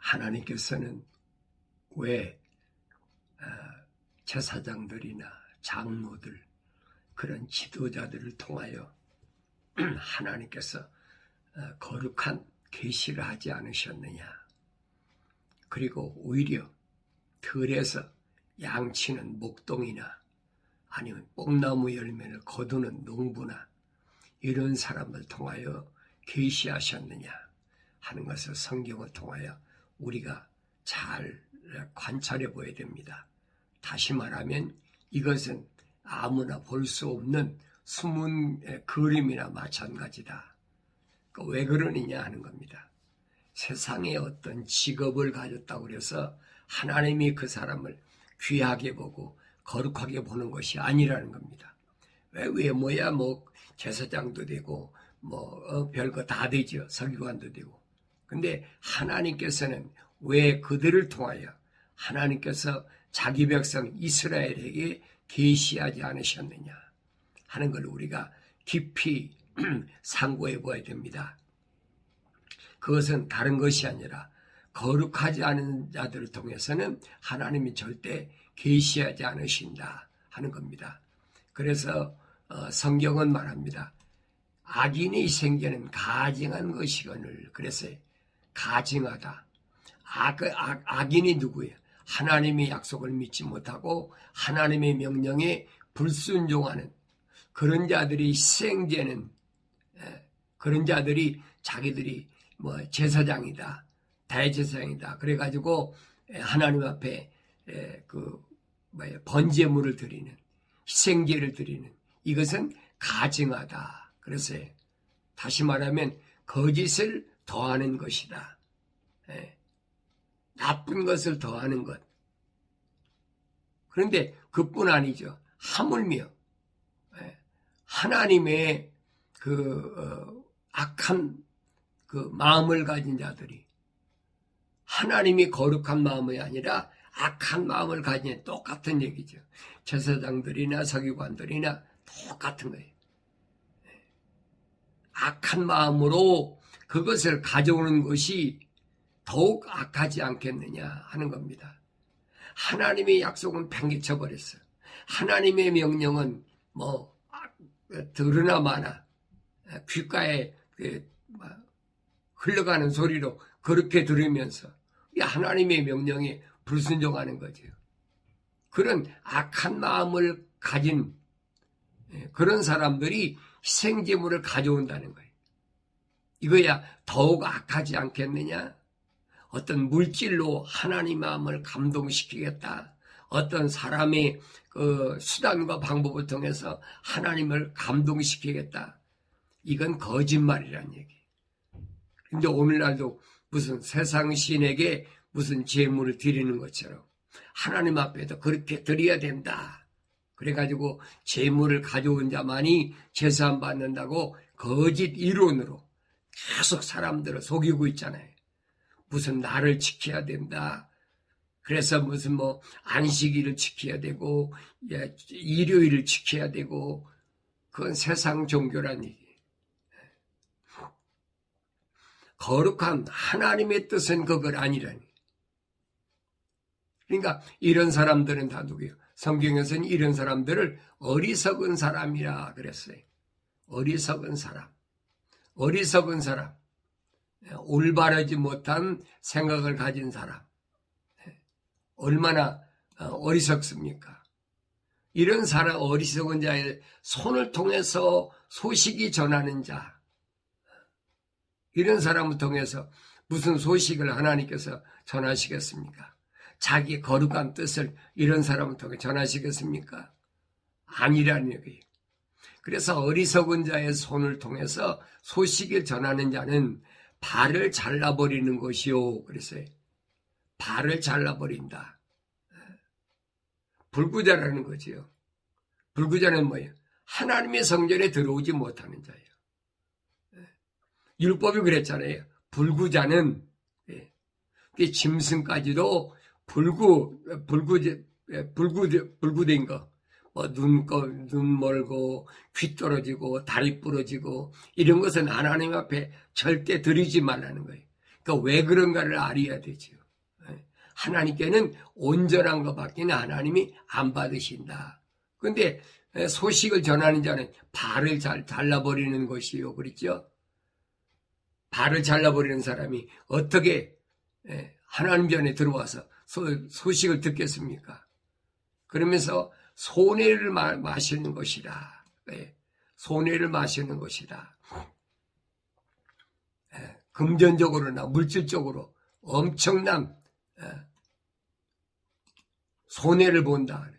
하나님께서는 왜 제사장들이나 장로들, 그런 지도자들을 통하여 하나님께서 거룩한 계시를 하지 않으셨느냐. 그리고 오히려 들에서 양치는 목동이나 아니면 뽕나무 열매를 거두는 농부나 이런 사람을 통하여 계시하셨느냐 하는 것을 성경을 통하여 우리가 잘 관찰해 보아야 됩니다. 다시 말하면 이것은 아무나 볼 수 없는 숨은 그림이나 마찬가지다. 왜 그러느냐 하는 겁니다. 세상에 어떤 직업을 가졌다고 해서 하나님이 그 사람을 귀하게 보고 거룩하게 보는 것이 아니라는 겁니다. 외모야 뭐 제사장도 되고 별거 다 되죠. 서기관도 되고. 근데 하나님께서는 왜 그들을 통하여 하나님께서 자기 백성 이스라엘에게 계시하지 않으셨느냐 하는 걸 우리가 깊이 상고해 보아야 됩니다. 그것은 다른 것이 아니라 거룩하지 않은 자들을 통해서는 하나님이 절대 계시하지 않으신다 하는 겁니다. 그래서 성경은 말합니다. 악인의 생계는 가증한 것이거늘. 그래서 가증하다. 악인이 누구예요? 하나님의 약속을 믿지 못하고 하나님의 명령에 불순종하는 그런 자들이 희생되는, 그런 자들이 자기들이 제사장이다, 대제사장이다. 그래가지고 하나님 앞에 번제물을 드리는, 희생제를 드리는, 이것은 가증하다. 그래서 다시 말하면 거짓을 더하는 것이다. 나쁜 것을 더하는 것. 그런데 그뿐 아니죠. 하물며 하나님의 악한 마음을 가진 자들이, 하나님이 거룩한 마음이 아니라 악한 마음을 가진, 똑같은 얘기죠. 제사장들이나 서기관들이나 똑같은 거예요. 악한 마음으로 그것을 가져오는 것이 더욱 악하지 않겠느냐 하는 겁니다. 하나님의 약속은 팽개쳐 버렸어요. 하나님의 명령은 들으나 마나 귓가에 흘러가는 소리로 그렇게 들으면서 하나님의 명령에 불순종하는 거죠. 그런 악한 마음을 가진 그런 사람들이 희생제물을 가져온다는 거예요. 이거야 더욱 악하지 않겠느냐? 어떤 물질로 하나님 마음을 감동시키겠다. 어떤 사람의 수단과 방법을 통해서 하나님을 감동시키겠다. 이건 거짓말이란 얘기. 근데 오늘날도 무슨 세상 신에게 무슨 제물을 드리는 것처럼 하나님 앞에도 그렇게 드려야 된다. 그래가지고 제물을 가져온 자만이 제사함 받는다고 거짓 이론으로 계속 사람들을 속이고 있잖아요. 무슨 날을 지켜야 된다. 그래서 무슨 안식일을 지켜야 되고 일요일을 지켜야 되고, 그건 세상 종교란 얘기. 거룩한 하나님의 뜻은 그걸 아니라니. 그러니까 이런 사람들은 다 누구예요? 성경에서는 이런 사람들을 어리석은 사람이라 그랬어요. 어리석은 사람. 어리석은 사람. 올바르지 못한 생각을 가진 사람. 얼마나 어리석습니까? 이런 사람, 어리석은 자의 손을 통해서 소식이 전하는 자. 이런 사람을 통해서 무슨 소식을 하나님께서 전하시겠습니까? 자기 거룩한 뜻을 이런 사람을 통해 전하시겠습니까? 아니라는 얘기예요. 그래서 어리석은 자의 손을 통해서 소식을 전하는 자는 발을 잘라버리는 것이요. 그랬어요. 발을 잘라버린다. 불구자라는 거지요. 불구자는 뭐예요? 하나님의 성전에 들어오지 못하는 자예요. 율법이 그랬잖아요. 불구자는 짐승까지도 불구된 거, 눈 멀고 귀 떨어지고 다리 부러지고 이런 것은 하나님 앞에 절대 드리지 말라는 거예요. 그러니까 왜 그런가를 알아야 되죠. 하나님께는 온전한 것밖에 하나님이 안 받으신다. 그런데 소식을 전하는 자는 발을 잘라버리는 것이요. 그랬죠? 발을 잘라버리는 사람이 어떻게 하나님 전에 들어와서 소식을 듣겠습니까? 그러면서 손해를 마시는 것이다. 손해를 마시는 것이다. 금전적으로나 물질적으로 엄청난 손해를 본다.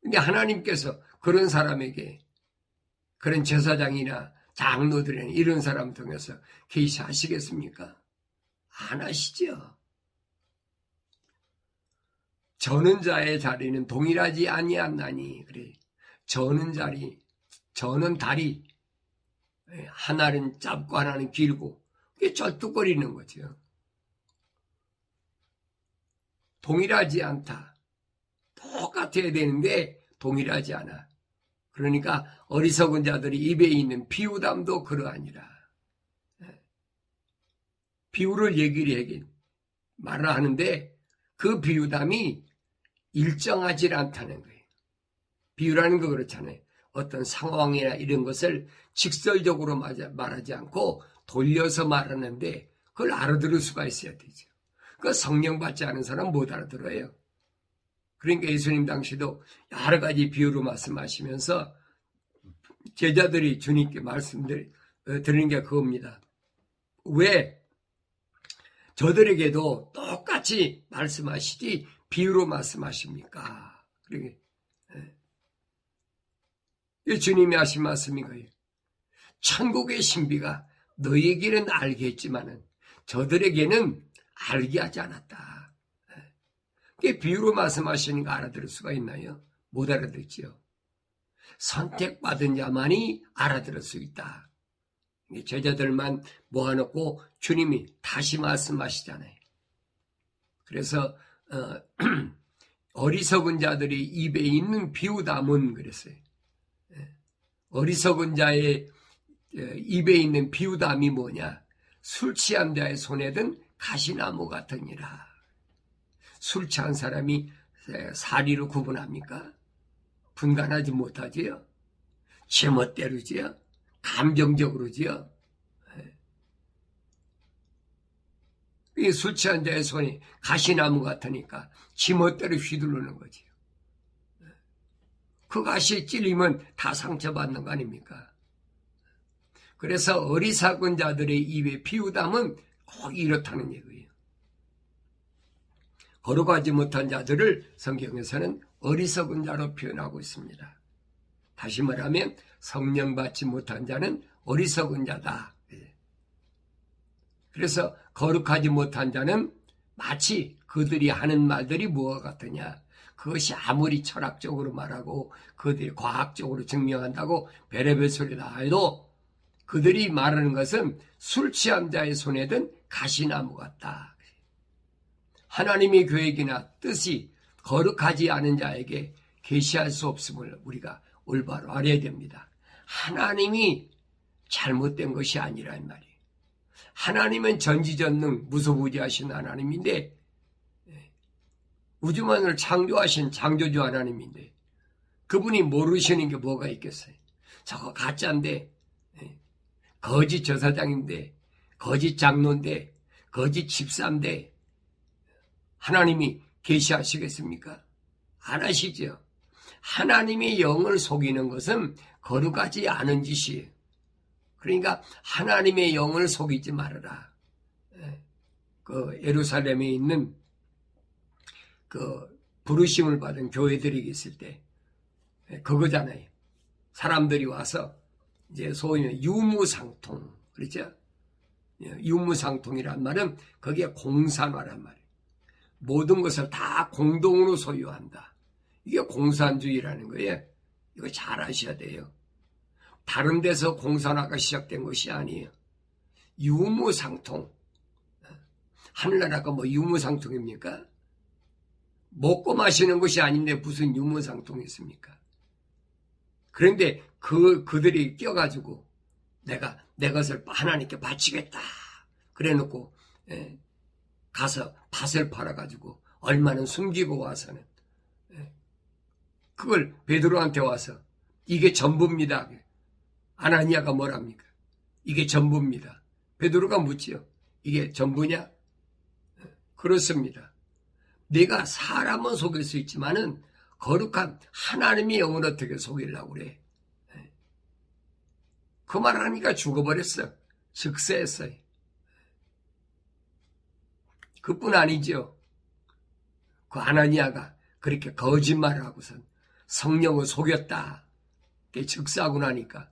근데 하나님께서 그런 사람에게, 그런 제사장이나 장로들이나 이런 사람 통해서 계시하시겠습니까? 안 하시죠. 저는 자의 자리는 동일하지 아니하나니, 그래. 저는 다리, 하나는 짧고 하나는 길고, 그게 쩔뚝거리는 거죠. 동일하지 않다. 똑같아야 되는데 동일하지 않아. 그러니까 어리석은 자들이 입에 있는 비유담도 그러하니라. 비유를 얘기를 말을 하는데 그 비유담이 일정하지 않다는 거예요. 비유라는 거 그렇잖아요. 어떤 상황이나 이런 것을 직설적으로 말하지 않고 돌려서 말하는데 그걸 알아들을 수가 있어야 되죠. 그 성령 받지 않은 사람 못 알아들어요. 그러니까 예수님 당시도 여러 가지 비유로 말씀하시면서 제자들이 주님께 드리는 게 그겁니다. 왜 저들에게도 똑같이 말씀하시지 비유로 말씀하십니까? 그러게 주님이 하신 말씀이 거예요. 천국의 신비가 너희에게는 알겠지만은 저들에게는 알게 하지 않았다. 그게 비유로 말씀하시는 거 알아들을 수가 있나요? 못 알아듣지요. 선택받은 자만이 알아들을 수 있다. 제자들만 모아놓고 주님이 다시 말씀하시잖아요. 그래서 어리석은 자들이 입에 있는 비유담은 그랬어요. 어리석은 자의 입에 있는 비유담이 뭐냐? 술 취한 자의 손에 든 가시나무 같으니라. 술 취한 사람이 사리로 구분합니까? 분간하지 못하지요. 제멋대로지요. 감정적으로지요. 이 술 취한 자의 손이 가시나무 같으니까 지멋대로 휘두르는 거지요. 그 가시에 찔리면 다 상처받는 거 아닙니까? 그래서 어리석은 자들의 입에 비유담은 꼭 이렇다는 얘기예요. 거룩하지 못한 자들을 성경에서는 어리석은 자로 표현하고 있습니다. 다시 말하면 성령 받지 못한 자는 어리석은 자다. 그래서 거룩하지 못한 자는 마치 그들이 하는 말들이 무엇 같으냐. 그것이 아무리 철학적으로 말하고 그들이 과학적으로 증명한다고 별의별 소리 다 해도 그들이 말하는 것은 술 취한 자의 손에 든 가시나무 같다. 하나님의 계획이나 뜻이 거룩하지 않은 자에게 계시할 수 없음을 우리가 올바로 알아야 됩니다. 하나님이 잘못된 것이 아니란 말이에요. 하나님은 전지전능 무소부지하신 하나님인데 우주만을 창조하신 창조주 하나님인데 그분이 모르시는 게 뭐가 있겠어요. 저거 가짜인데, 거짓 제사장인데, 거짓 장로인데, 거짓 집사인데 하나님이 계시하시겠습니까? 안 하시죠. 하나님의 영을 속이는 것은 거룩하지 않은 짓이에요. 그러니까 하나님의 영을 속이지 말아라. 그 예루살렘에 있는 그 부르심을 받은 교회들이 있을 때 그거잖아요. 사람들이 와서 이제 소위 유무상통, 그렇죠? 유무상통이란 말은 그게 공산화란 말이에요. 모든 것을 다 공동으로 소유한다. 이게 공산주의라는 거예요. 이거 잘 아셔야 돼요. 다른 데서 공산화가 시작된 것이 아니에요. 유무상통. 하늘나라가 뭐 유무상통입니까? 먹고 마시는 것이 아닌데 무슨 유무상통이 있습니까? 그런데 그들이 껴가지고 내가 내 것을 하나님께 바치겠다. 그래 놓고 가서 밭을 팔아가지고 얼마는 숨기고 와서는 그걸 베드로한테 와서 이게 전부입니다. 아나니아가 뭐랍니까? 이게 전부입니다. 베드로가 묻지요. 이게 전부냐? 그렇습니다. 내가 사람은 속일 수 있지만은 거룩한 하나님의 영을 어떻게 속이려고 그래? 그 말을 하니까 죽어버렸어. 즉세했어요. 그뿐 아니죠. 그 아나니아가 그렇게 거짓말을 하고선 성령을 속였다. 즉사하고 나니까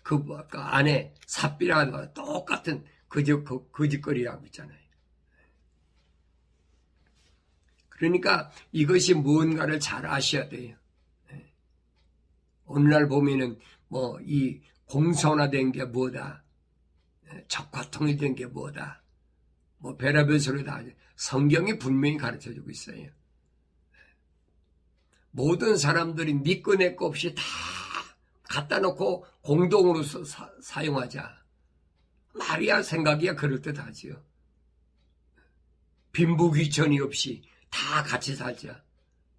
그 안에 삽비라가 똑같은 거짓거리라고 있잖아요. 그러니까 이것이 무언가를 잘 아셔야 돼요. 오늘날 보면은 뭐 이 공선화된 게 뭐다, 적과 통일된 게 뭐다, 뭐 별의별 소리 다 성경이 분명히 가르쳐주고 있어요. 모든 사람들이 네 거 내 거 없이 다 갖다 놓고 공동으로 사용하자. 말이야 생각이야 그럴듯하지요. 빈부귀천이 없이 다 같이 살자.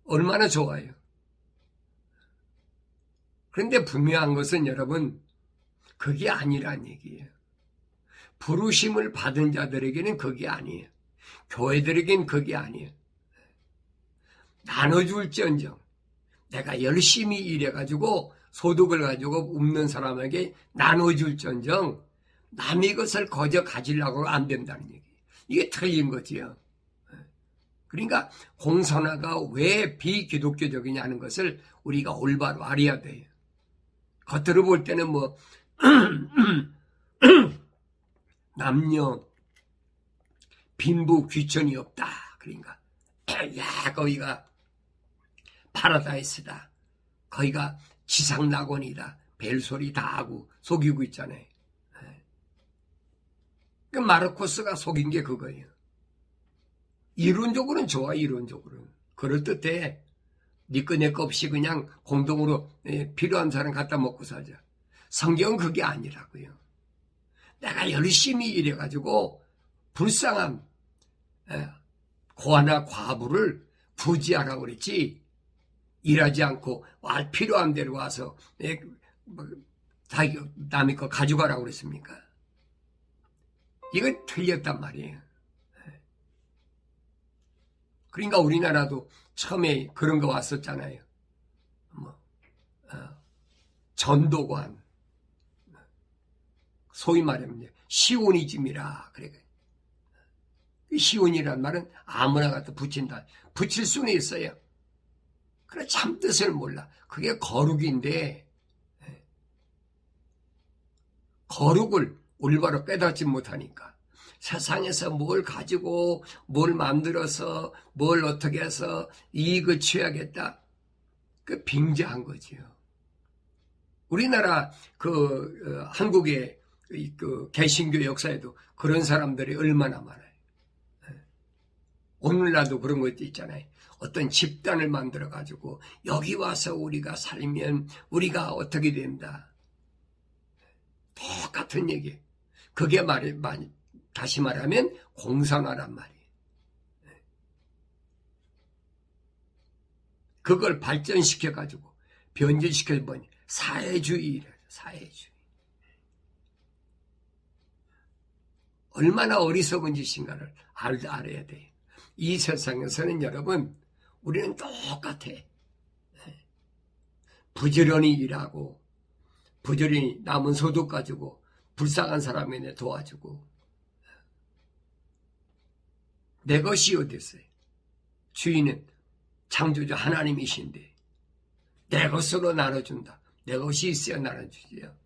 얼마나 좋아요. 그런데 분명한 것은 여러분 그게 아니란 얘기예요. 부르심을 받은 자들에게는 그게 아니에요. 교회들에게는 그게 아니에요. 나눠줄지언정 내가 열심히 일해가지고 소득을 가지고 없는 사람에게 나눠줄지언정 남의 것을 거저 가지려고 안 된다는 얘기예요. 이게 틀린 거지요. 그러니까 공선화가 왜 비기독교적이냐는 것을 우리가 올바로 알아야 돼요. 겉으로 볼 때는 뭐 남녀 빈부 귀천이 없다. 그러니까 야 거기가 파라다이스다. 거기가 지상낙원이다. 벨소리 다 하고 속이고 있잖아요. 그 마르코스가 속인 게 그거예요. 이론적으로는 좋아. 이론적으로는 그럴듯해. 네 거 내 거 없이 그냥 공동으로 필요한 사람 갖다 먹고 살자. 성경은 그게 아니라고요. 내가 열심히 일해가지고 불쌍한 고아나 과부를 부지하라고 그랬지. 일하지 않고 필요한 대로 와서 남의 거 가져가라고 그랬습니까? 이건 틀렸단 말이에요. 그러니까 우리나라도 처음에 그런 거 왔었잖아요. 전도관, 소위 말하면 시오니즘이라 그래. 시온이란 말은 아무나 갖다 붙인다. 붙일 수는 있어요. 그래 참 뜻을 몰라. 그게 거룩인데 거룩을 올바로 깨닫지 못하니까 세상에서 뭘 가지고 뭘 만들어서 뭘 어떻게 해서 이익을 취하겠다. 그 빙자한 거지요. 우리나라 한국의 그 개신교 역사에도 그런 사람들이 얼마나 많아요. 오늘날도 그런 것도 있잖아요. 어떤 집단을 만들어 가지고 여기 와서 우리가 살면 우리가 어떻게 된다. 똑같은 얘기. 그게 다시 말하면 공산화란 말이에요. 그걸 발전시켜 가지고 변질시켜 보니 사회주의래. 사회주의. 얼마나 어리석은 짓인가를 알아야 돼요. 이 세상에서는 여러분 우리는 똑같아. 부지런히 일하고 부지런히 남은 소득 가지고 불쌍한 사람에게 도와주고 내 것이 어디 있어요? 주인은 창조주 하나님이신데 내 것으로 나눠준다. 내 것이 있어야 나눠주지요.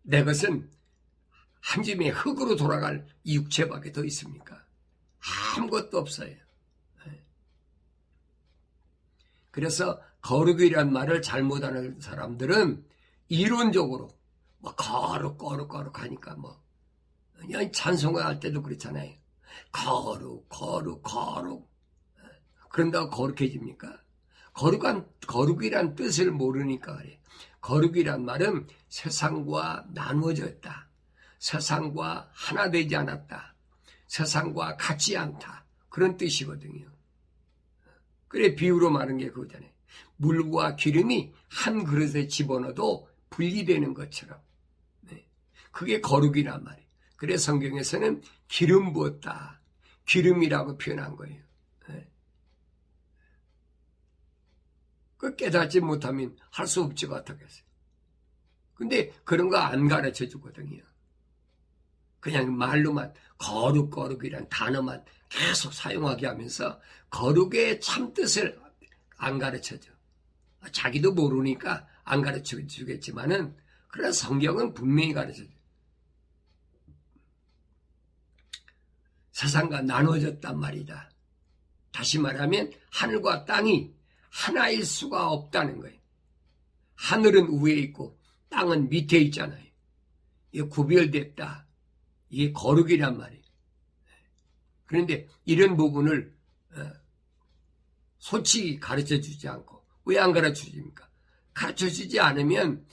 내 것은 한 줌의 흙으로 돌아갈 이 육체밖에 더 있습니까? 아무것도 없어요. 그래서 거룩이란 말을 잘못하는 사람들은 이론적으로 뭐 거룩 하니까 뭐 그냥 찬송을 할 때도 그렇잖아요. 거룩 그런다고 거룩해집니까? 거룩이란 뜻을 모르니까 그래. 거룩이란 말은 세상과 나누어져 있다. 세상과 하나 되지 않았다. 세상과 같지 않다. 그런 뜻이거든요. 그래 비유로 말한 게 그거잖아요. 물과 기름이 한 그릇에 집어넣어도 분리되는 것처럼. 네. 그게 거룩이란 말이에요. 그래 성경에서는 기름 부었다. 기름이라고 표현한 거예요. 네. 그 깨닫지 못하면 할 수 없지 어떻겠어요. 근데 그런 거 안 가르쳐 주거든요. 그냥 말로만 거룩이란 단어만 계속 사용하게 하면서 거룩의 참뜻을 안 가르쳐줘. 자기도 모르니까 안 가르쳐 주겠지만은 그러나 성경은 분명히 가르쳐줘. 세상과 나눠졌단 말이다. 다시 말하면 하늘과 땅이 하나일 수가 없다는 거예요. 하늘은 위에 있고 땅은 밑에 있잖아요. 이게 구별됐다. 이게 거룩이란 말이에요. 그런데 이런 부분을 솔직히 가르쳐주지 않고 왜 안 가르쳐줍니까? 가르쳐주지 않으면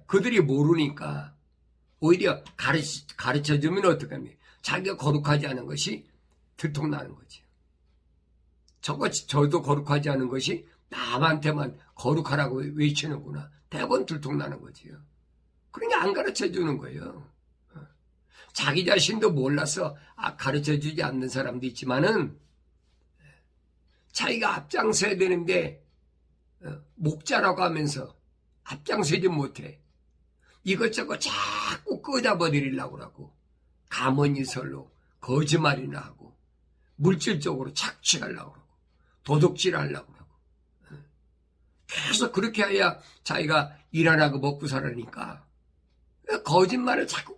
그들이 모르니까 오히려 가르쳐주면 어떡합니까? 자기가 거룩하지 않은 것이 들통나는 거죠. 저도 거룩하지 않은 것이 남한테만 거룩하라고 외치는구나. 대부분 들통나는 거지요. 그러니까 안 가르쳐주는 거예요. 자기 자신도 몰라서 가르쳐주지 않는 사람도 있지만은 자기가 앞장서야 되는데 목자라고 하면서 앞장서지 못해. 이것저것 자꾸 끄잡아드리려고 하고 가문이설로 거짓말이나 하고 물질적으로 착취하려고 하고 도둑질하려고 하고 계속 그렇게 해야 자기가 일 안 하고 먹고 살으니까 거짓말을 자꾸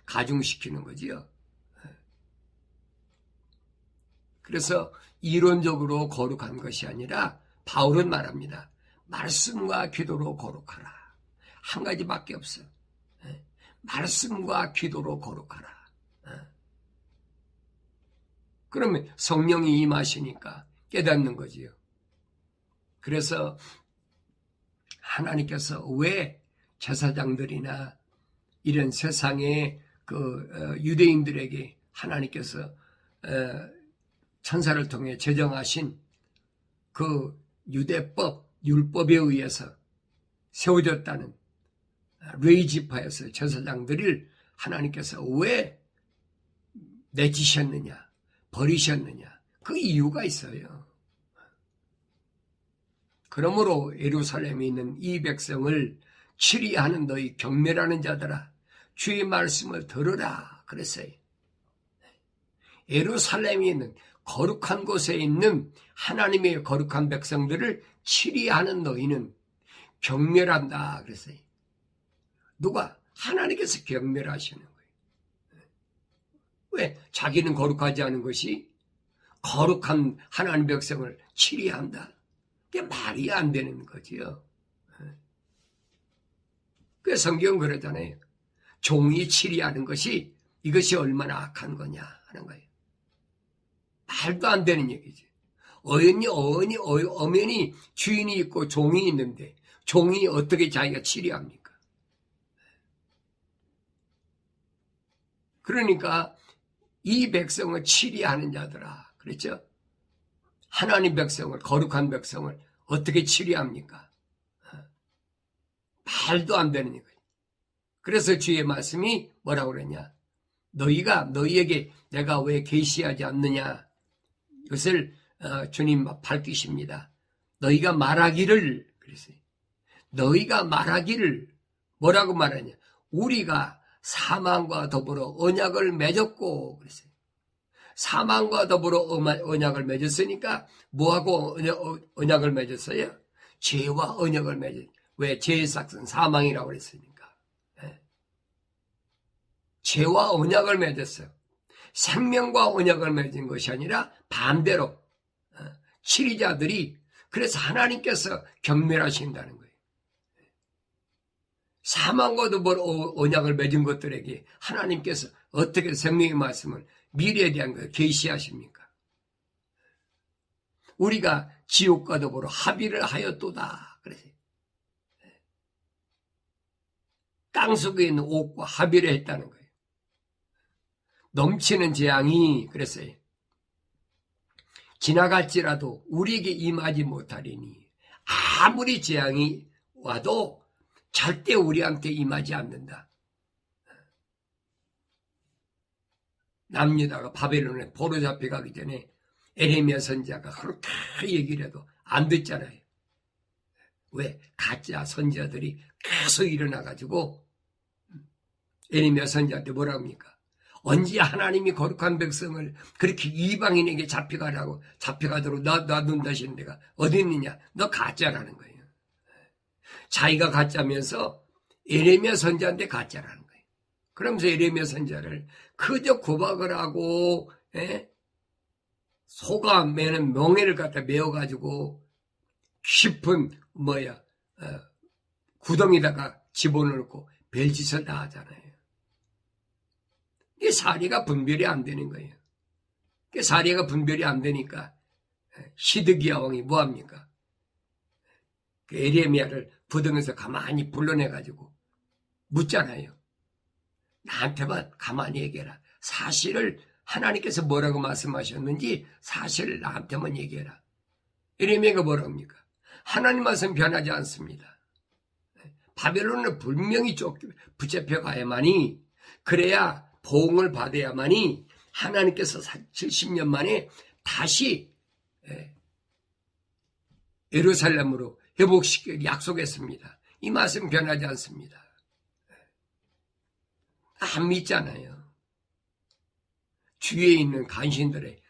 가중시키는 거지요. 그래서 이론적으로 거룩한 것이 아니라 바울은 말합니다. 말씀과 기도로 거룩하라. 한 가지밖에 없어. 말씀과 기도로 거룩하라. 그러면 성령이 임하시니까 깨닫는 거지요. 그래서 하나님께서 왜 제사장들이나 이런 세상의 유대인들에게 하나님께서 천사를 통해 제정하신 그 율법에 의해서 세워졌다는 레위지파에서 제사장들을 하나님께서 왜 내치셨느냐, 버리셨느냐, 그 이유가 있어요. 그러므로 예루살렘에 있는 이 백성을 치리하는 너희 경멸하는 자들아, 주의 말씀을 들으라 그랬어요. 예루살렘에 있는 거룩한 곳에 있는 하나님의 거룩한 백성들을 치리하는 너희는 경멸한다 그랬어요. 누가? 하나님께서 경멸하시는 거예요. 왜? 자기는 거룩하지 않은 것이 거룩한 하나님 백성을 치리한다. 그게 말이 안 되는 거지요. 그 성경은 그러잖아요. 종이 치리하는 것이 이것이 얼마나 악한 거냐 하는 거예요. 말도 안 되는 얘기지. 엄연히 주인이 있고 종이 있는데 종이 어떻게 자기가 치리합니까? 그러니까 이 백성을 치리하는 자들아 그랬죠? 하나님 백성을 거룩한 백성을 어떻게 치리합니까? 말도 안 되는 얘기예요. 그래서 주의 말씀이 뭐라고 그랬냐? 너희에게 내가 왜 계시하지 않느냐? 이것을 주님 밝히십니다. 너희가 말하기를 그랬어요. 너희가 말하기를 뭐라고 말하냐? 우리가 사망과 더불어 언약을 맺었고 그랬어요. 사망과 더불어 언약을 맺었으니까 뭐하고 언약을 맺었어요? 죄와 언약을 맺었어요. 왜? 죄의 삭은 사망이라고 그랬으니까. 죄와 언약을 맺었어요. 생명과 언약을 맺은 것이 아니라 반대로 치리자들이 그래서 하나님께서 경멸하신다는 거예요. 사망과 더불어 언약을 맺은 것들에게 하나님께서 어떻게 생명의 말씀을 미래에 대한 걸 계시하십니까? 우리가 지옥과 더불어 합의를 하였도다. 그래서 땅 속에 있는 옥과 합의를 했다는 거예요. 넘치는 재앙이 그랬어요. 지나갈지라도 우리에게 임하지 못하리니 아무리 재앙이 와도 절대 우리한테 임하지 않는다. 남유다가 바벨론에 포로 잡혀가기 전에 에레미야 선지자가 그렇게 얘기를 해도 안 듣잖아요. 왜? 가짜 선지자들이 계속 일어나가지고 에레미야 선지자한테 뭐라 합니까? 언제 하나님이 거룩한 백성을 그렇게 이방인에게 잡혀가도록 놔둔다시는 데가 어디 있느냐? 너 가짜라는 거예요. 자기가 가짜면서 에레미야 선지자한테 가짜라는 거예요. 그러면서 에레미야 선지자를 그저 구박을 하고 소가 매는 멍에를 갖다 메어가지고 깊은 구덩이다가 집어넣고 별짓을 다 하잖아요. 이게 사리가 분별이 안 되는 거예요. 사리가 분별이 안 되니까 시드기야 왕이 뭐합니까? 에레미야를 부등에서 가만히 불러내가지고 묻잖아요. 나한테만 가만히 얘기해라. 사실을 하나님께서 뭐라고 말씀하셨는지 사실을 나한테만 얘기해라. 에레미야가 뭐라고 합니까? 하나님 말씀 변하지 않습니다. 바벨론은 분명히 붙잡혀 가야만이, 그래야 보응을 받아야만이 하나님께서 70년 만에 다시 예루살렘으로 회복시키기를 약속했습니다. 이 말씀 변하지 않습니다. 안 믿잖아요. 주위에 있는 간신들의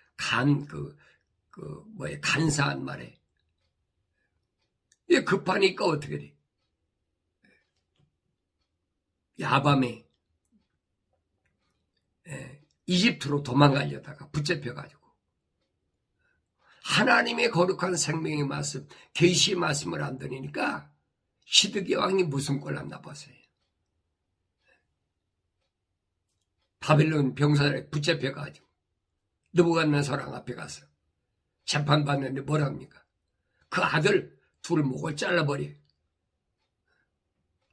간사한 말에 급하니까 어떻게 돼? 야밤에 이집트로 도망가려다가 붙잡혀가지고 하나님의 거룩한 생명의 말씀, 계시의 말씀을 안 들으니까 시드기야 왕이 무슨 꼴 났나 보세요. 바벨론 병사들에 붙잡혀가지고 느부갓네살 앞에 가서 재판받는데 뭐랍니까? 그 아들 둘 목을 잘라버려.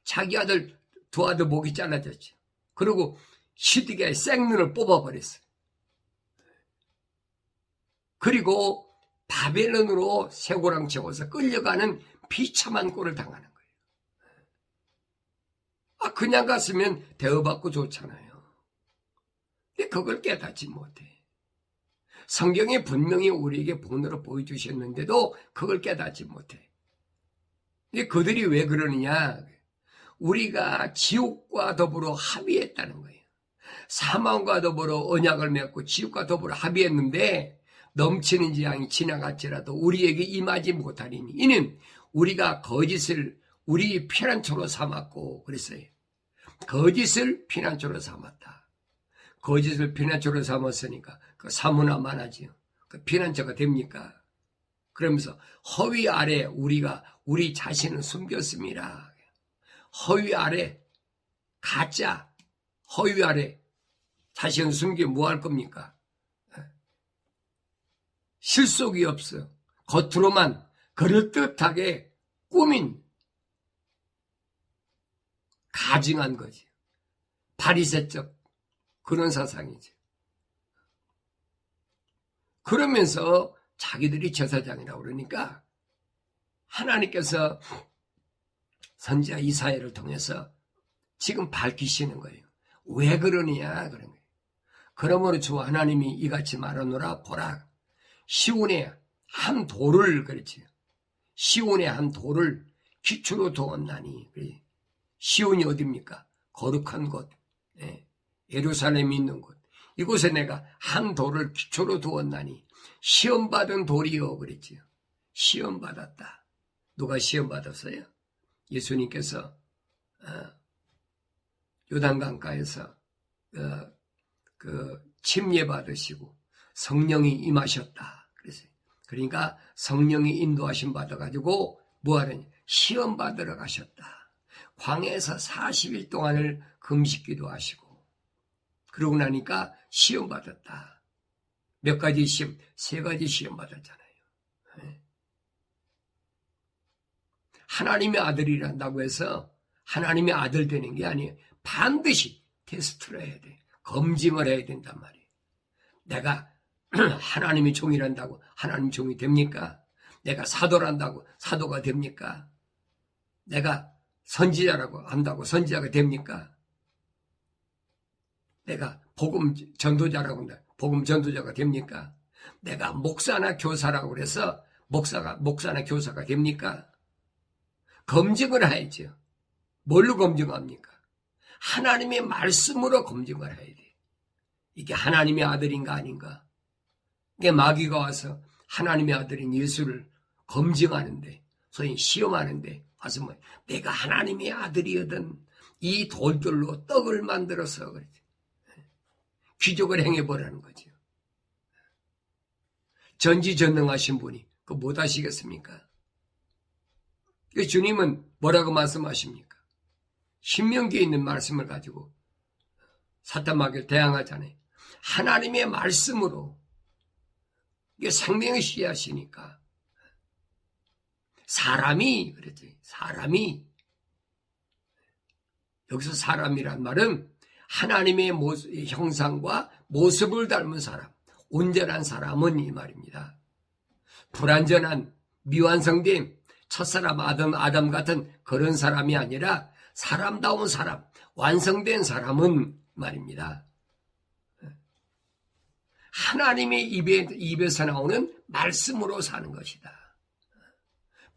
자기 아들 두 아들 목이 잘라졌죠. 그리고 시드기야의 생눈을 뽑아버렸어요. 그리고 바벨론으로 쇠고랑 채워서 끌려가는 비참한 꼴을 당하는 거예요. 그냥 갔으면 대우받고 좋잖아요. 근데 그걸 깨닫지 못해. 성경에 분명히 우리에게 본으로 보여주셨는데도 그걸 깨닫지 못해. 근데 그들이 왜 그러느냐? 우리가 지옥과 더불어 합의했다는 거예요. 사망과 더불어 언약을 맺고 지옥과 더불어 합의했는데 넘치는 재앙이 지나갈지라도 우리에게 임하지 못하리니 이는 우리가 거짓을 우리 피난처로 삼았고 그랬어요. 거짓을 피난처로 삼았다. 거짓을 피난처로 삼았으니까 그 사무나 많아지요. 그 피난처가 됩니까? 그러면서 허위 아래 우리가 우리 자신을 숨겼습니다. 허위 아래 가짜 허위 아래 자신을 숨기면 뭐 할 겁니까? 실속이 없어. 겉으로만 그럴듯하게 꾸민 가증한 거지. 바리새적 그런 사상이지. 그러면서 자기들이 제사장이라고 그러니까 하나님께서 선지자 이사야를 통해서 지금 밝히시는 거예요. 왜 그러느냐 그런 거예요. 그러므로 주 하나님이 이같이 말하노라. 보라, 시온의 한 돌을, 그렇지, 시온의 한 돌을 기초로 두었나니. 시온이 어디입니까? 거룩한 곳, 예루살렘이 있는 곳. 이곳에 내가 한 돌을 기초로 두었나니 시험받은 돌이요 그랬지요. 시험받았다. 누가 시험받았어요? 예수님께서 요단강가에서 그 침례 받으시고 성령이 임하셨다. 그랬어요. 그러니까 성령이 인도하심 받아가지고 뭐하느냐? 시험 받으러 가셨다. 광야에서 40일 동안을 금식기도 하시고 그러고 나니까 시험 받았다. 몇 가지 시험? 3가지 시험 받았잖아요. 하나님의 아들이란다고 해서 하나님의 아들 되는 게 아니에요. 반드시 테스트를 해야 돼. 검증을 해야 된단 말이에요. 내가 하나님의 종이란다고 하나님 종이 됩니까? 내가 사도란다고 사도가 됩니까? 내가 선지자라고 한다고 선지자가 됩니까? 내가 복음 전도자라고 한다 복음 전도자가 됩니까? 내가 목사나 교사라고 그래서 목사나 교사가 됩니까? 검증을 해야죠. 뭘로 검증합니까? 하나님의 말씀으로 검증을 해야 돼. 이게 하나님의 아들인가 아닌가? 이게 마귀가 와서 하나님의 아들인 예수를 검증하는데, 소위 시험하는데 와서 뭐 내가 하나님의 아들이거든 이 돌들로 떡을 만들어서 그러지. 기적을 행해보라는 거죠. 전지전능하신 분이 그거 못 하시겠습니까? 주님은 뭐라고 말씀하십니까? 신명기에 있는 말씀을 가지고 사탄 마귀를 대항하잖아요. 하나님의 말씀으로 이게 생명의 씨앗이니까 사람이 그랬지. 사람이 여기서 사람이란 말은 하나님의 형상과 모습을 닮은 사람, 온전한 사람은 이 말입니다. 불완전한 미완성된 첫사람 아담 같은 그런 사람이 아니라 사람다운 사람, 완성된 사람은 말입니다. 하나님의 입에서 나오는 말씀으로 사는 것이다.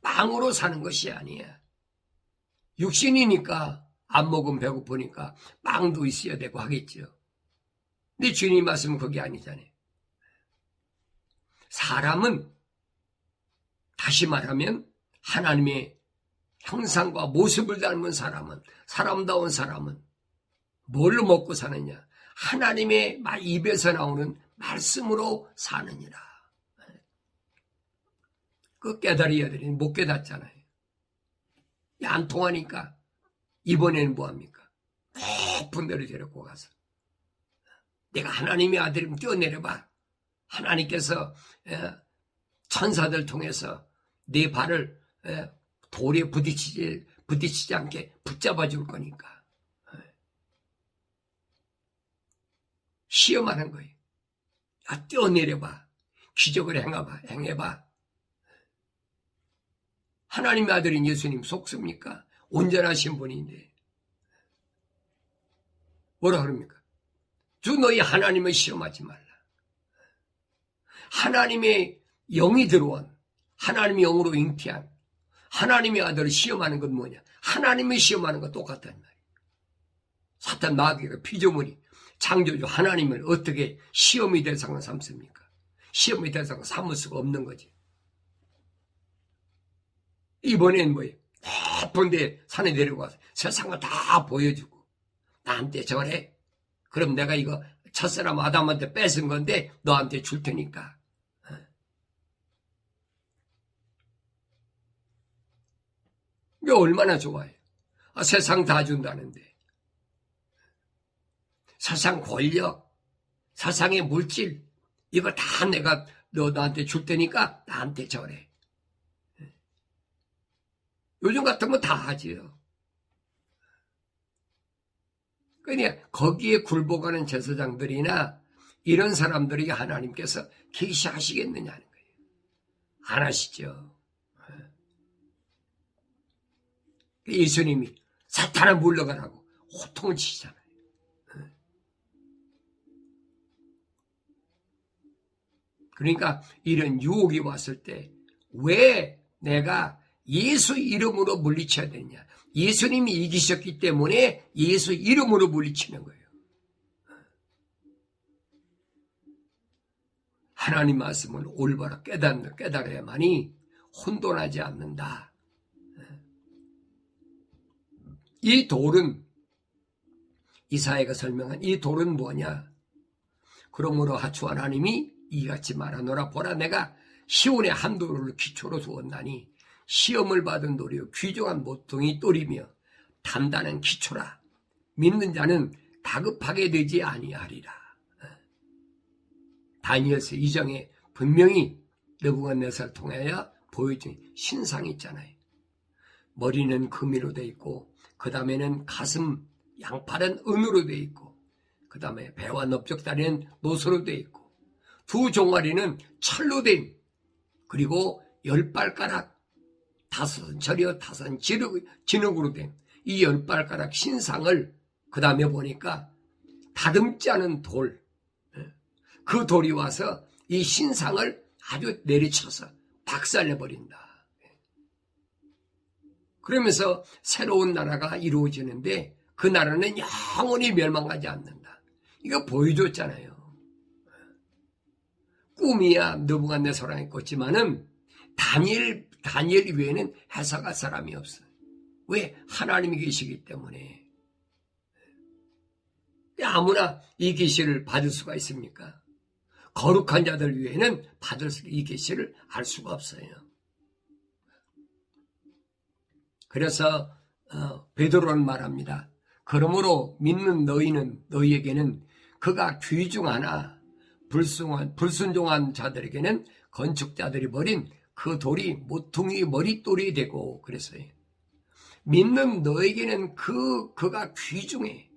빵으로 사는 것이 아니야. 육신이니까 안 먹으면 배고프니까 빵도 있어야 되고 하겠죠. 근데 주님 말씀은 그게 아니잖아요. 사람은 다시 말하면 하나님의 형상과 모습을 닮은 사람은 사람다운 사람은 뭘로 먹고 사느냐? 하나님의 입에서 나오는 말씀으로 사느니라. 그 깨달아야 되니 못 깨닫잖아요. 안 통하니까 이번에는 뭐합니까? 높은 데로 데리고 가서 내가 하나님의 아들이면 뛰어내려봐. 하나님께서 천사들 통해서 내 발을 돌에 부딪히지 않게 붙잡아 줄 거니까. 시험하는 거예요. 야, 뛰어내려봐. 기적을 행해봐. 하나님의 아들인 예수님 속습니까? 온전하신 분인데. 뭐라 그럽니까? 주 너희 하나님을 시험하지 말라. 하나님의 영이 들어온, 하나님의 영으로 잉태한 하나님의 아들을 시험하는 건 뭐냐? 하나님을 시험하는 건 똑같단 말이에요. 사탄 마귀가 피조물이 창조주 하나님을 어떻게 시험의 대상을 삼습니까? 시험의 대상을 삼을 수가 없는 거지. 이번엔 뭐예요? 높은 데 산에 내려가서 세상을 다 보여주고 나한테 저래? 그럼 내가 이거 첫사람 아담한테 뺏은 건데 너한테 줄 테니까. 이게 얼마나 좋아요. 세상 다 준다는데. 세상 권력, 세상의 물질 이거 다 내가 너 나한테 줄 테니까 나한테 저래. 요즘 같으면 다 하지요. 그러니까 거기에 굴복하는 제사장들이나 이런 사람들에게 하나님께서 계시하시겠느냐는 거예요. 안 하시죠. 예수님이 사탄을 물러가라고 호통을 치잖아요. 그러니까 이런 유혹이 왔을 때 왜 내가 예수 이름으로 물리쳐야 되냐? 예수님이 이기셨기 때문에 예수 이름으로 물리치는 거예요. 하나님 말씀을 올바로 깨달아야만이 혼돈하지 않는다. 이 돌은 이사야가 설명한 이 돌은 뭐냐? 그러므로 주 하나님이 이같이 말하노라. 보라, 내가 시온의 한 돌을 기초로 두었나니 시험을 받은 돌이요 귀중한 모퉁이 돌이며 단단한 기초라. 믿는 자는 다급하게 되지 아니하리라. 다니엘서 2장에 분명히 느부갓네살을 통하여 보여준 신상이 있잖아요. 머리는 금으로 돼 있고 그 다음에는 가슴 양팔은 은으로 돼 있고 그 다음에 배와 넓적다리는 노소로 되어 있고, 두 종아리는 철로 된, 그리고 10발가락, 5은 절여 5은 진흙으로 된 이 10발가락 신상을 그 다음에 보니까 다듬지 않은 돌, 그 돌이 와서 이 신상을 아주 내리쳐서 박살내버린다. 그러면서 새로운 나라가 이루어지는데 그 나라는 영원히 멸망하지 않는다. 이거 보여줬잖아요. 꿈이야 느부갓네살이 꿨지만은 다니엘 이외에는 해석할 사람이 없어요. 왜? 하나님이 계시기 때문에. 아무나 이 계시를 받을 수가 있습니까? 거룩한 자들 위에는 이 계시를 알 수가 없어요. 그래서 베드로는 말합니다. 그러므로 믿는 너희에게는 그가 귀중하나 불순종한 자들에게는 건축자들이 버린 그 돌이 모퉁이 머릿돌이 되고, 그랬어요. 믿는 너에게는 그가 귀중해.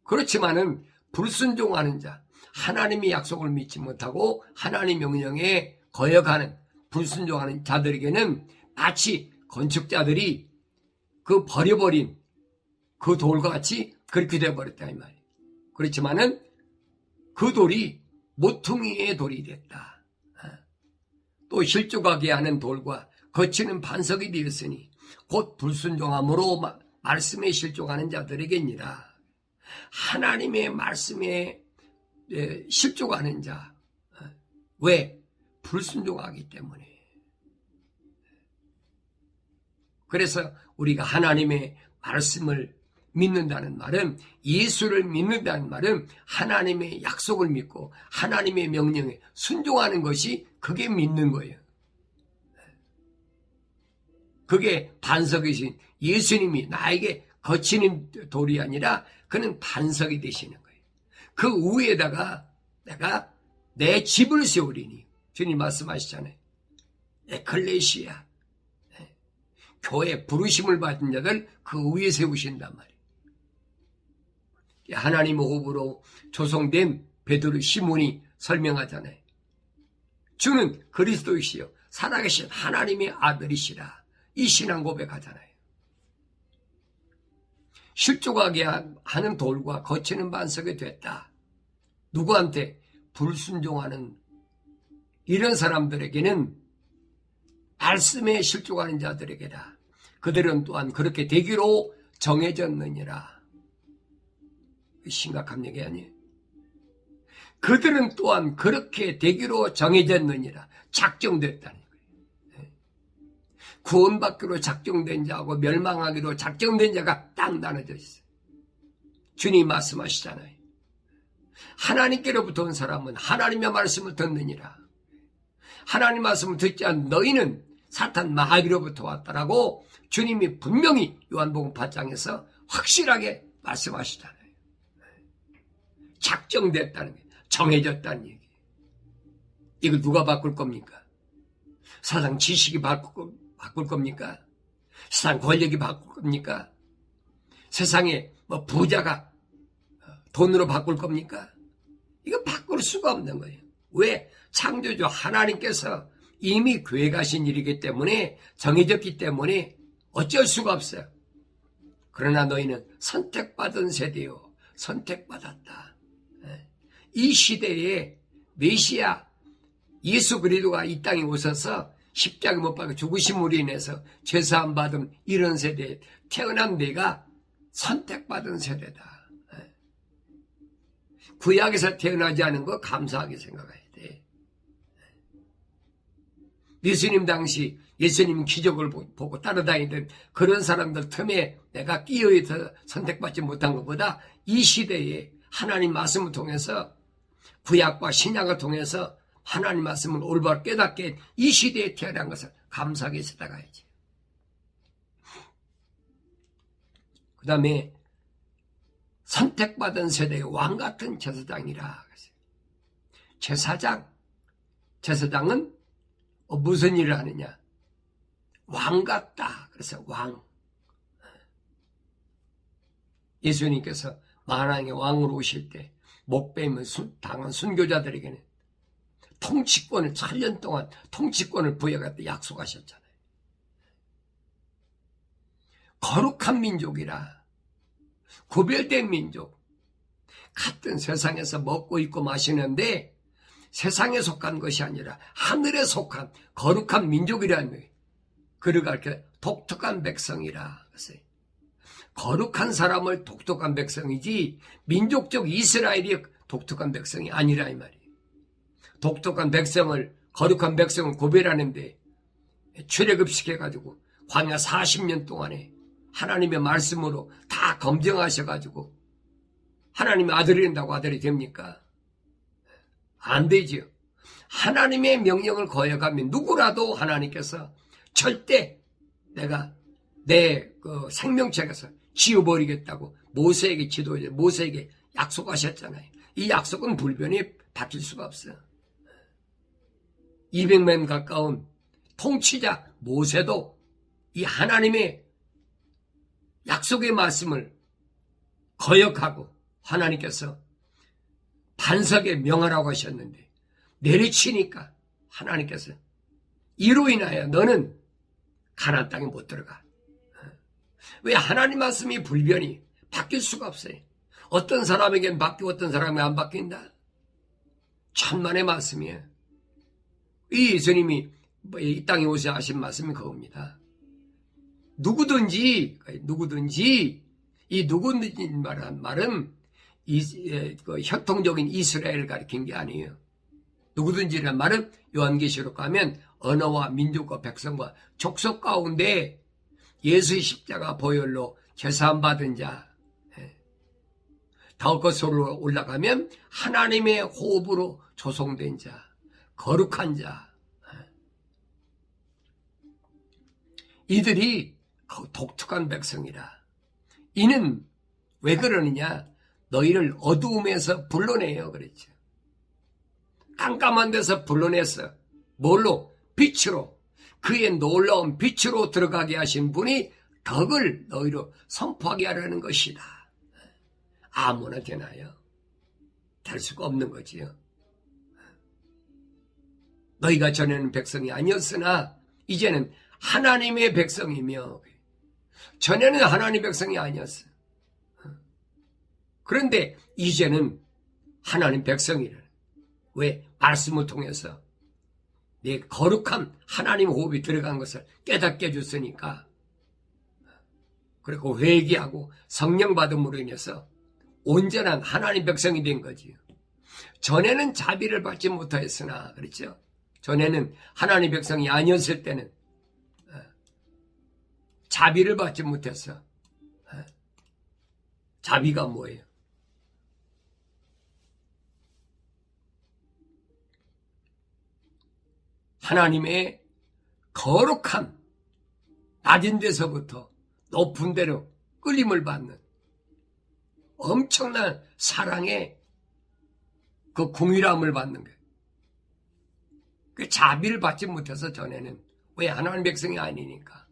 그렇지만은 불순종하는 자, 하나님의 약속을 믿지 못하고 하나님 명령에 거역하는 불순종하는 자들에게는 마치 건축자들이 그 버려버린 그 돌과 같이 그렇게 되어버렸다 이 말이에요. 그렇지만은 그 돌이 모퉁이의 돌이 됐다. 또 실족하게 하는 돌과 거치는 반석이 되었으니 곧 불순종함으로 말씀에 실족하는 자들에게니라. 하나님의 말씀에 실족하는 자. 왜? 불순종하기 때문에. 그래서 우리가 하나님의 말씀을 믿는다는 말은, 예수를 믿는다는 말은 하나님의 약속을 믿고 하나님의 명령에 순종하는 것이, 그게 믿는 거예요. 그게 반석이신 예수님이 나에게 거치는 돌이 아니라 그는 반석이 되시는 거예요. 그 위에다가 내가 내 집을 세우리니, 주님 말씀하시잖아요. 에클레시아, 교회 부르심을 받은 자들 그 위에 세우신단 말이에요. 하나님의 호흡으로 조성된 베드로 시몬이 설명하잖아요. 주는 그리스도이시요 살아계신 하나님의 아들이시라, 이 신앙 고백하잖아요. 실족하게 하는 돌과 거치는 반석이 됐다. 누구한테? 불순종하는 이런 사람들에게는, 말씀에 실족하는 자들에게다. 그들은 또한 그렇게 되기로 정해졌느니라. 심각한 얘기 아니에요? 그들은 또한 그렇게 되기로 정해졌느니라. 작정됐다는 거예요. 구원받기로 작정된 자하고 멸망하기로 작정된 자가 딱 나눠져 있어요. 주님 말씀하시잖아요. 하나님께로부터 온 사람은 하나님의 말씀을 듣느니라. 하나님 말씀을 듣지 않은 너희는 사탄 마귀로부터 왔다라고 주님이 분명히 요한복음 8장에서 확실하게 말씀하시잖아요. 작정됐다는 게, 정해졌다는 얘기. 이걸 누가 바꿀 겁니까? 세상 지식이 바꿀 겁니까? 세상 권력이 바꿀 겁니까? 세상에 부자가 돈으로 바꿀 겁니까? 이거 바꿀 수가 없는 거예요. 왜? 창조주 하나님께서 이미 계획하신 일이기 때문에, 정해졌기 때문에 어쩔 수가 없어요. 그러나 너희는 선택받은 세대요, 선택받았다. 이 시대에 메시아 예수 그리스도가 이 땅에 오셔서 십자가 못 박혀 죽으심으로 인해서 죄사함 받은 이런 세대에 태어난 내가 선택받은 세대다. 구약에서 태어나지 않은 거 감사하게 생각해야 돼. 예수님 당시 예수님 기적을 보고 따라다니던 그런 사람들 틈에 내가 끼어있어 선택받지 못한 것보다, 이 시대에 하나님 말씀을 통해서, 구약과 신약을 통해서 하나님 말씀을 올바로 깨닫게 이 시대에 태어난 것을 감사하게 생각해야지. 그 다음에 선택받은 세대의 왕같은 제사장이라. 제사장은 무슨 일을 하느냐? 왕같다. 그래서 왕. 예수님께서 만왕의 왕으로 오실 때 목배임을 당한 순교자들에게는 통치권을 7년 동안 통치권을 부여하겠다 약속하셨잖아요. 거룩한 민족이라, 구별된 민족, 같은 세상에서 먹고 있고 마시는데 세상에 속한 것이 아니라 하늘에 속한 거룩한 민족이라는 거예요. 그러니까 이렇게 독특한 백성이라. 거룩한 사람을 독특한 백성이지 민족적 이스라엘이 독특한 백성이 아니라 이 말이에요. 독특한 백성을, 거룩한 백성을 구별하는데 출애굽시켜가지고 광야 40년 동안에 하나님의 말씀으로 다 검증하셔가지고 하나님의 아들이 된다고 아들이 됩니까? 안 되죠. 하나님의 명령을 거역하면 누구라도 하나님께서 절대 내가 내 생명책에서 지워버리겠다고 모세에게 약속하셨잖아요. 이 약속은 불변이 바뀔 수가 없어요. 200년 가까운 통치자 모세도 이 하나님의 약속의 말씀을 거역하고 하나님께서 반석에 명하라고 하셨는데 내리치니까 하나님께서 이로 인하여 너는 가나안 땅에 못 들어가. 왜? 하나님 말씀이 불변이 바뀔 수가 없어요. 어떤 사람에겐 바뀌고 어떤 사람에겐 안 바뀐다. 천만의 말씀이에요. 이 예수님이 이 땅에 오셔 하신 말씀이 그겁니다. 누구든지 이 누구든지 말은 혈통적인 이스라엘을 가리킨 게 아니에요. 누구든지란 말은 요한계시록 가면 언어와 민족과 백성과 족속 가운데 예수의 십자가 보혈로 제사함받은 자, 다윗것으로 올라가면 하나님의 호흡으로 조성된 자, 거룩한 자, 이들이 독특한 백성이라. 이는 왜 그러느냐? 너희를 어두움에서 불러내요 그랬죠. 깜깜한 데서 불러내서 뭘로? 빛으로, 그의 놀라운 빛으로 들어가게 하신 분이 덕을 너희로 선포하게 하려는 것이다. 아무나 되나요? 될 수가 없는 거지요. 너희가 전에는 백성이 아니었으나 이제는 하나님의 백성이며, 전에는 하나님의 백성이 아니었어. 그런데 이제는 하나님 백성이라. 왜? 말씀을 통해서 내 거룩한 하나님 호흡이 들어간 것을 깨닫게 해줬으니까. 그리고 회개하고 성령 받음으로 인해서 온전한 하나님 백성이 된 거지요. 전에는 자비를 받지 못하였으나, 그렇죠? 전에는 하나님 백성이 아니었을 때는 자비를 받지 못했어. 자비가 뭐예요? 하나님의 거룩한 낮은 데서부터 높은 데로 끌림을 받는 엄청난 사랑의 그 궁일함을 받는 거예요. 그 자비를 받지 못해서 전에는. 왜? 하나님 백성이 아니니까.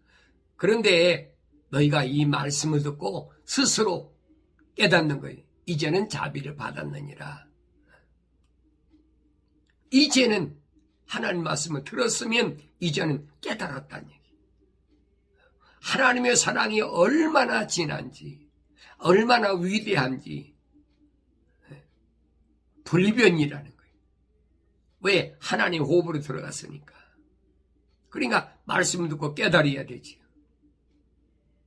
그런데 너희가 이 말씀을 듣고 스스로 깨닫는 거예요. 이제는 자비를 받았느니라. 이제는 하나님 말씀을 들었으면 이제는 깨달았다는 얘기. 하나님의 사랑이 얼마나 진한지, 얼마나 위대한지 불변이라는 거예요. 왜? 하나님 호흡으로 들어갔으니까. 그러니까 말씀을 듣고 깨달아야 되지요.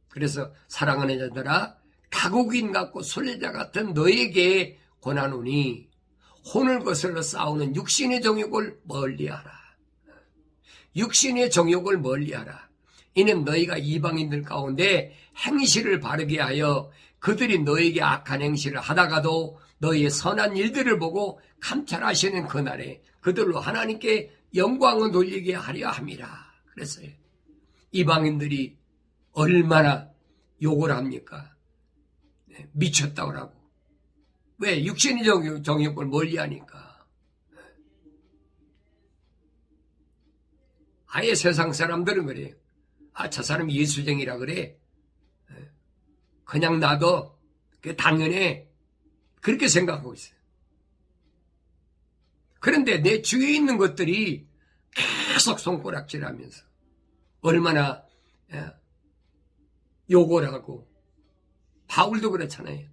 그래서 사랑하는 자들아, 가국인 같고 순례자 같은 너에게 권하노니 혼을 거슬러 싸우는 육신의 정욕을 멀리하라. 육신의 정욕을 멀리하라. 이는 너희가 이방인들 가운데 행실을 바르게 하여 그들이 너에게 악한 행실을 하다가도 너희의 선한 일들을 보고 감찰하시는 그날에 그들로 하나님께 영광을 돌리게 하려 함이라. 그랬어요. 이방인들이 얼마나 욕을 합니까? 미쳤다고 하고. 왜? 육신의 정욕을 멀리하니까. 아예 세상 사람들은 그래요. 아, 저 사람 예수쟁이라 그래. 그냥 놔둬. 당연히 그렇게 생각하고 있어요. 그런데 내 주위에 있는 것들이 계속 손가락질하면서 얼마나 욕을 하고, 바울도 그렇잖아요.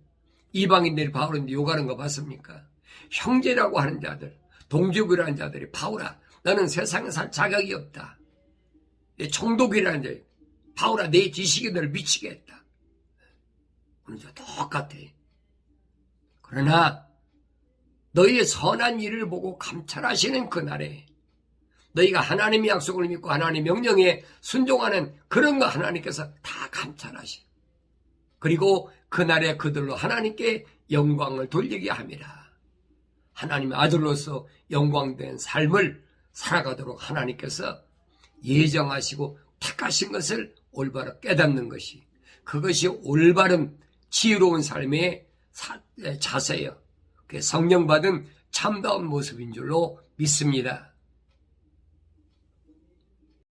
이방인들이 바울한테 욕하는 거 봤습니까? 형제라고 하는 자들, 동족이라는 자들이 바울아, 너는 세상에 살 자격이 없다. 총독이라는 자, 바울아, 내 지식이 널 미치게 했다. 그런 자 똑같아. 그러나 너희의 선한 일을 보고 감찰하시는 그날에 너희가 하나님의 약속을 믿고 하나님의 명령에 순종하는 그런 거 하나님께서 다 감찰하시. 그리고 그날에 그들로 하나님께 영광을 돌리게 합니다. 하나님의 아들로서 영광된 삶을 살아가도록 하나님께서 예정하시고 택하신 것을 올바로 깨닫는 것이, 그것이 올바른 지혜로운 삶의 자세예요. 그게 성령 받은 참다운 모습인 줄로 믿습니다.